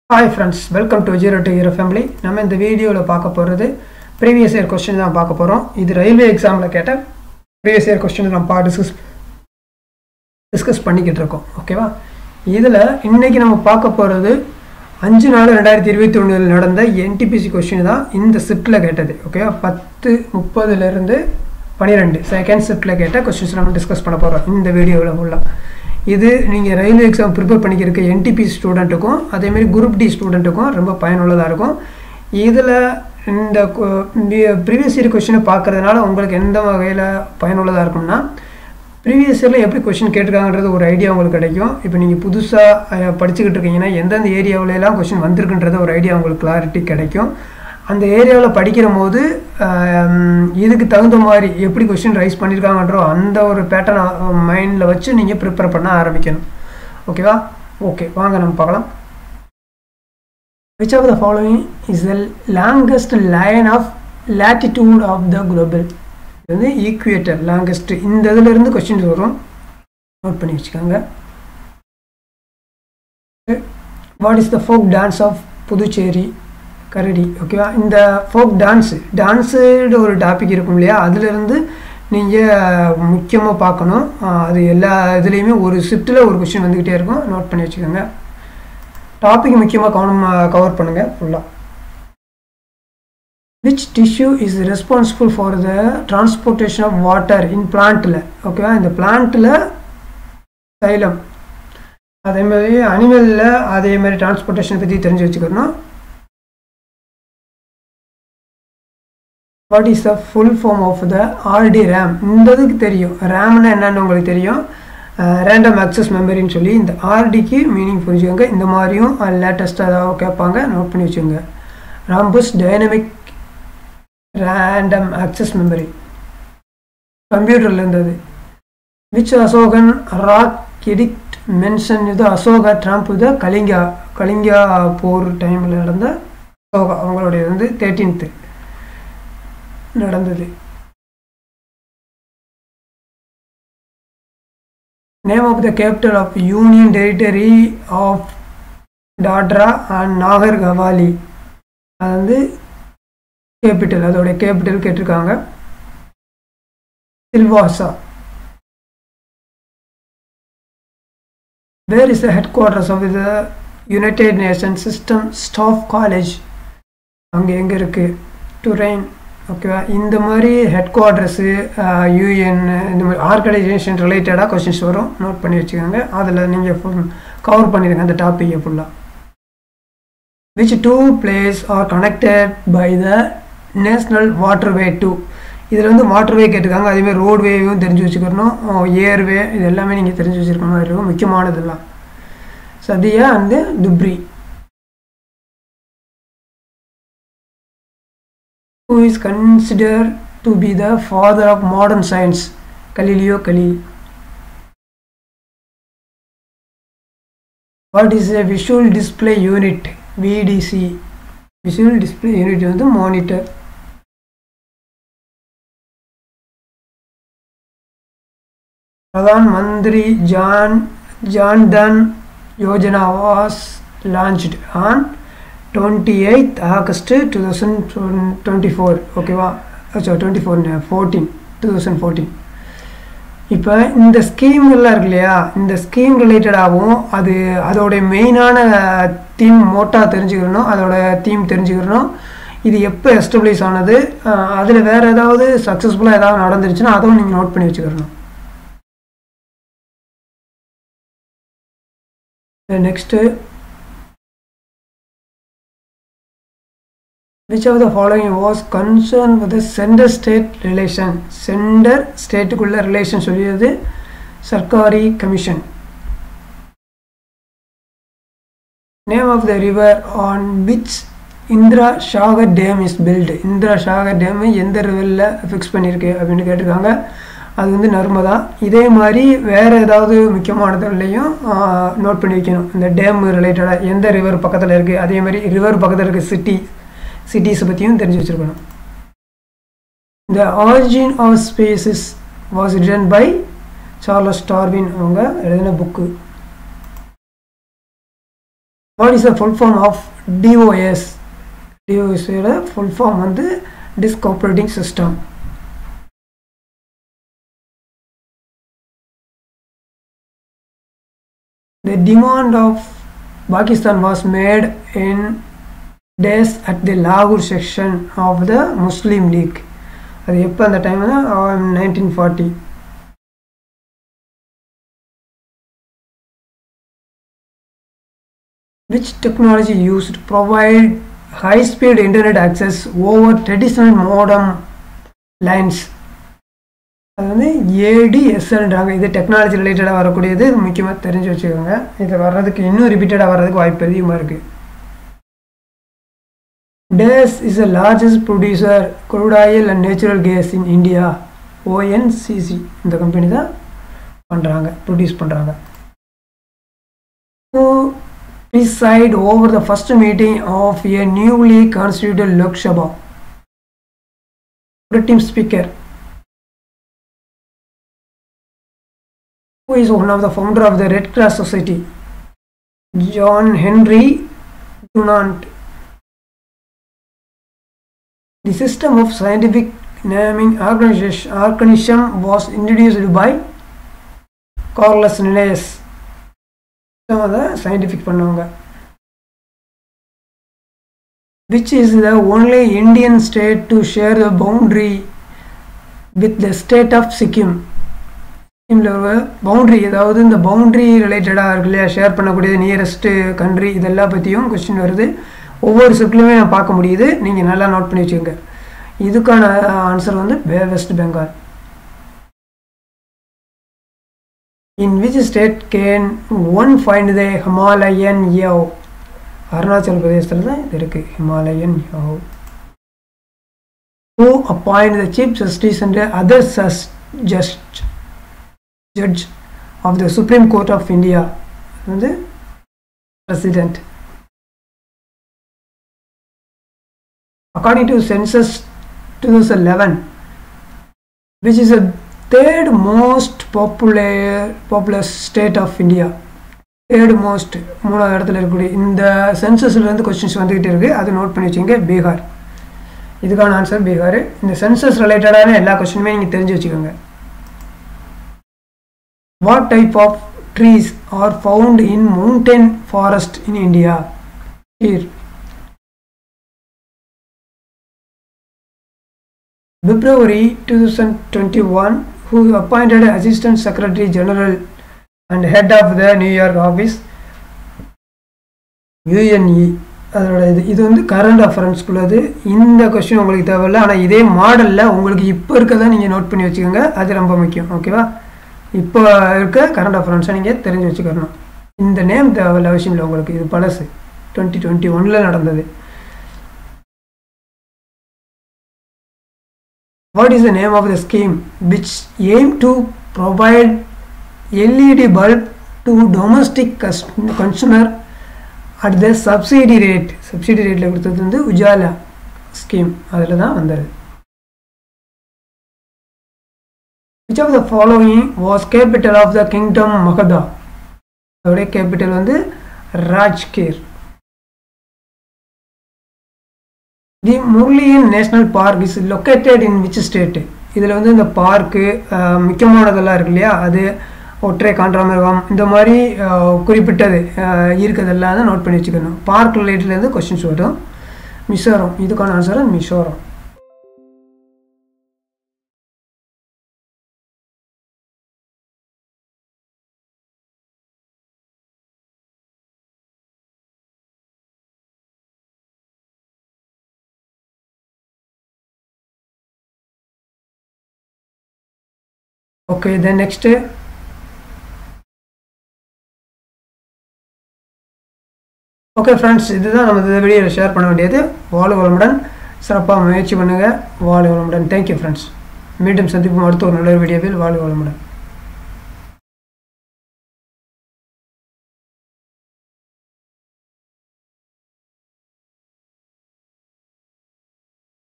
Hi friends, welcome to Zero to Hero Family. நம்ம இந்த வீடியோல பார்க்க போறது previous year question தான் பார்க்க போறோம். இது ரயில்வே எக்ஸாம்ல கேட்ட previous year question நம்ம டிஸ்கஸ் பண்ணிக்கிட்டு இருக்கோம். ஓகேவா? இதுல இன்னைக்கு நம்ம பார்க்க போறது 5/4/2021 ல நடந்த NTPC question தான் இந்த ஷிஃப்ட்ல கேட்டது. ஓகேவா? 10:30 ல இருந்து 12 செகண்ட் ஷிஃப்ட்ல கேட்ட क्वेश्चंस நம்ம டிஸ்கஸ் பண்ண போறோம் இந்த வீடியோல ஃபுல்லா. இது நீங்கள் ரயில்வே எக்ஸாம் ப்ரிப்பேர் பண்ணிக்கிறக்க NTPC ஸ்டூடெண்ட்டுக்கும் அதேமாதிரி குரூப் டி ஸ்டூடெண்ட்டுக்கும் ரொம்ப பயனுள்ளதாக இருக்கும். இதில் இந்த ப்ரீவியஸ் இயர் கொஷினை பார்க்குறதுனால உங்களுக்கு எந்த வகையில் பயனுள்ளதாக இருக்கும்னா, ப்ரீவியஸ் இயரில் எப்படி கொஷின் கேட்டிருக்காங்கன்றது ஒரு ஐடியா உங்களுக்கு கிடைக்கும். இப்போ நீங்கள் புதுசாக படிச்சுக்கிட்டு இருக்கீங்கன்னா எந்தெந்த ஏரியாவிலலாம் கொஷின் வந்திருக்குன்றது ஒரு ஐடியா உங்களுக்கு கிளாரிட்டி கிடைக்கும். அந்த ஏரியாவில் படிக்கிற போது இதுக்கு தகுந்த மாதிரி எப்படி கொஸ்டின் ரைஸ் பண்ணியிருக்காங்கன்றோ அந்த ஒரு பேட்டர்ன் மைண்டில் வச்சு நீங்கள் ப்ரிப்பேர் பண்ண ஆரம்பிக்கணும். ஓகேவா? ஓகே, வாங்க நம்ம பார்க்கலாம். Which of the following is the longest line of latitude of the global? இது வந்து ஈக்குவேட்டர் லாங்கஸ்ட். இந்த இதிலிருந்து கொஸ்டின்ஸ் வரும், நோட் பண்ணி வச்சுக்கோங்க. What is the folk dance of Puducherry கரடி? ஓகேவா? இந்த ஃபோக் டான்ஸோட ஒரு டாபிக் இருக்கும் இல்லையா, அதிலிருந்து நீங்கள் முக்கியமாக பார்க்கணும். அது எல்லா இதுலேயுமே ஒரு ஷிஃப்ட்டில் ஒரு கொஸ்டின் வந்துக்கிட்டே இருக்கும், நோட் பண்ணி வச்சுக்கோங்க. டாபிக் முக்கியமாக கவர் பண்ணுங்கள் ஃபுல்லாக. Which tissue is responsible for the transportation of water in பிளான்ட்டில்? ஓகேவா? இந்த பிளான்ட்டில் சைலம், அதேமாதிரி அனிமலில் அதேமாதிரி டிரான்ஸ்போர்ட்டேஷன் பற்றி தெரிஞ்சு வச்சுக்கணும். What is the full form of the RD RAM? இந்த இதுக்கு தெரியும், ரேம்னா என்னன்னு உங்களுக்கு தெரியும், ரேண்டம் ஆக்சஸ் மெமரின்னு சொல்லி. இந்த RDக்கு மீனிங் புரிஞ்சுக்கோங்க. இந்த மாதிரியும் லேட்டஸ்ட்டாக ஏதாவது கேட்பாங்க, நோட் பண்ணி வச்சுக்கோங்க. Rambus dynamic random access memory, கம்ப்யூட்டரில் இருந்தது. Which Ashokan rock edict mention இது அசோகா ட்ரம்ப் இது கலிங்கா போர் டைமில் நடந்த அசோகா அவங்களுடைய வந்து 13th நடந்தது. Name of the capital of union territory of Dadra and Nagar Haveli. அது வந்து கேபிட்டல், அதோடைய கேபிட்டல் கேட்டிருக்காங்க Silvassa. Where is the headquarters of the United Nation system staff college? அங்கே எங்கே இருக்குது? டுரைன். ஓகேவா? இந்த மாதிரி ஹெட் குவார்டர்ஸு UN இந்த மாதிரி ஆர்கனைசேஷன் ரிலேட்டடாக கொஸ்டின்ஸ் வரும், நோட் பண்ணி வச்சுக்கோங்க. அதில் நீங்கள் கவர் பண்ணிடுங்க அந்த டாப்பிக்கை ஃபுல்லாக. Which 2 places are connected by the national waterway 2? இதில் வந்து வாட்டர்வே கேட்டிருக்காங்க, அதேமாதிரி ரோட்வேவும் தெரிஞ்சு வச்சுக்கணும், ஏர்வே இது எல்லாமே நீங்கள் தெரிஞ்சு வச்சுருக்க மாதிரி இருக்கும். முக்கியமானதெல்லாம் Sadiya and Dhubri. Who is considered to be the father of modern science? Galileo Galilei. What is a visual display unit? VDC. Visual display unit வந்து monitor. Pradhan Mantri Jan Dhan Yojana was launched on 28th August 2024. ஓகேவா? 2014. இப்போ இந்த ஸ்கீம்லாம் இருக்கு இல்லையா, இந்த scheme ரிலேட்டடாகவும் அதோடைய மெயினான theme மோட்டா தெரிஞ்சுக்கணும், அதோட தீம் தெரிஞ்சுக்கணும். இது எப்போ எஸ்டாப்ளிஷ் ஆனது, அதில் வேறு ஏதாவது சக்ஸஸ்ஃபுல்லாக ஏதாவது நடந்துருச்சுன்னா அதுவும் நீங்கள் நோட் பண்ணி வச்சுக்கணும். Next, which of the following was concerned with the sender state relation? Sender state-குள்ள relation சொல்லியது Sarkaria commission. Name of the river on which Indira Sagar dam is built? Indira Sagar dam எந்த ரிவரில் ஃபிக்ஸ் பண்ணியிருக்கு அப்படின்னு கேட்டிருக்காங்க. அது வந்து நர்மதா. இதே மாதிரி வேறு ஏதாவது முக்கியமானதுலையும் நோட் பண்ணி வைக்கணும். இந்த டேம் ரிலேட்டடாக எந்த ரிவர் பக்கத்தில் இருக்குது, அதே மாதிரி ரிவர் பக்கத்தில் இருக்க சிட்டிஸை பற்றியும் தெரிஞ்சு வச்சுருக்கணும். The origin of species was written by Charles Darwin, அவங்க எழுதின book. What is the full form of DOS? DOS ஓட full form வந்து Disk Operating System. The demand of Pakistan was made in days at the Lahore section of the Muslim League. அது எப்போ அந்த டைம்னா 1940. Which technology used to provide high-speed internet access over traditional modem lines? அது வந்து ADSLன்றாங்க. இது technology ரிலேட்டடாக வரக்கூடியது. இது முக்கியமாக தெரிஞ்சு வச்சுக்கோங்க. இது வர்றதுக்கு இன்னும் ரிப்பீட்டடாக வர்றதுக்கு வாய்ப்பு அதிகமாக இருக்குது. DES is the largest producer crude oil and natural gas in India. ONCC இந்த கம்பெனி தான் பண்ணுறாங்க, ப்ரொடியூஸ் பண்ணுறாங்க. Who preside over the first meeting of a newly constituted Lok Sabha? Pro-tem Speaker. Who is one of the founder of the Red Cross Society? John Henry Dunant. The system of scientific naming organism was introduced by Carlos Linnaeus. Scientific பண்ணுவாங்க. Which is the only Indian state to share the boundary with the state of Sikkim? Boundary, ஏதாவது இந்த boundary ரிலேட்டடாக இருக்கு இல்லையா, share பண்ணக்கூடிய nearest country, இதெல்லாம் பற்றியும் question வருது. ஒவ்வொரு செப்லையுமே நான் பார்க்க முடியுது. நீங்கள் நல்லா நோட் பண்ணி வச்சுக்கோங்க. இதுக்கான ஆன்சர் வந்து west Bengal. In which state can one find the Himalayan Yaw? Arunachal பிரதேசத்தில் தான் இது இருக்குது, Himalayan யாவ். Who appoint the Chief Justice and other judge of the Supreme Court of India? வந்து President. According to census 2011, which is the third most populous state of India? Third most, மூணாவது இடத்துல இருக்கக்கூடிய இந்த சென்சஸ்லேருந்து questions வந்துக்கிட்டே இருக்குது. அது note பண்ணி வச்சுங்க. பீகார். இதுக்கான ஆன்சர் பீகார். இந்த சென்சஸ் ரிலேட்டடான எல்லா கொஸ்டினுமே நீங்கள் தெரிஞ்சு வச்சுக்கோங்க. What type of trees are found in mountain forest in India? Here. February 2021, who appointed Assistant Secretary General and head of the New York office, UNE. அதோட இது வந்து கரண்ட் அஃபரன்ஸ்குள்ளது. இந்த கொஸ்டின் உங்களுக்கு தேவையில்லை, ஆனால் இதே மாடலில் உங்களுக்கு இப்போ இருக்கதான் நீங்கள் நோட் பண்ணி வச்சுக்கோங்க. அது ரொம்ப முக்கியம். ஓகேவா? இப்போ இருக்க கரண்ட் அஃபரன்ஸை நீங்கள் தெரிஞ்சு வச்சுக்கணும். இந்த நேம் தேவையில்ல, அவசியம் இல்லை உங்களுக்கு. இது பழசு, 2021 நடந்தது. What is the name of the scheme which aim to provide LED bulb to domestic consumer at the subsidy rate? Subsidy rate la கொடுத்தது வந்து உஜாலா ஸ்கீம். அதில் தான் வந்தது. Which of the following was capital of the kingdom Magadha? அதோடைய capital வந்து Rajgir. The Muralian National Park is located in which state? இதில் வந்து இந்த பார்க்கு முக்கியமானதெல்லாம் இருக்கு இல்லையா, அது ஒற்றை காண்டாமிருகம் இந்த மாதிரி குறிப்பிட்டது இருக்கிறதெல்லாம் தான் நோட் பண்ணி வச்சுக்கணும். பார்க் ரிலேட்டட்லேருந்து கொஸ்டின்ஸ் வரும். மிசோரம். இதுக்கான answer Mizoram. Okay, then next. Okay friends, இதுதான் நம்ம இந்த வீடியோவில் ஷேர் பண்ண வேண்டியது. வாழ்க வளமுடன். சிறப்பாக முயற்சி பண்ணுங்கள். வாழ்க வளமுடன். Thank you friends. மீண்டும் சந்திப்போம் அடுத்த ஒரு நல்ல வீடியோவில். வாழ்க வளமுடன்.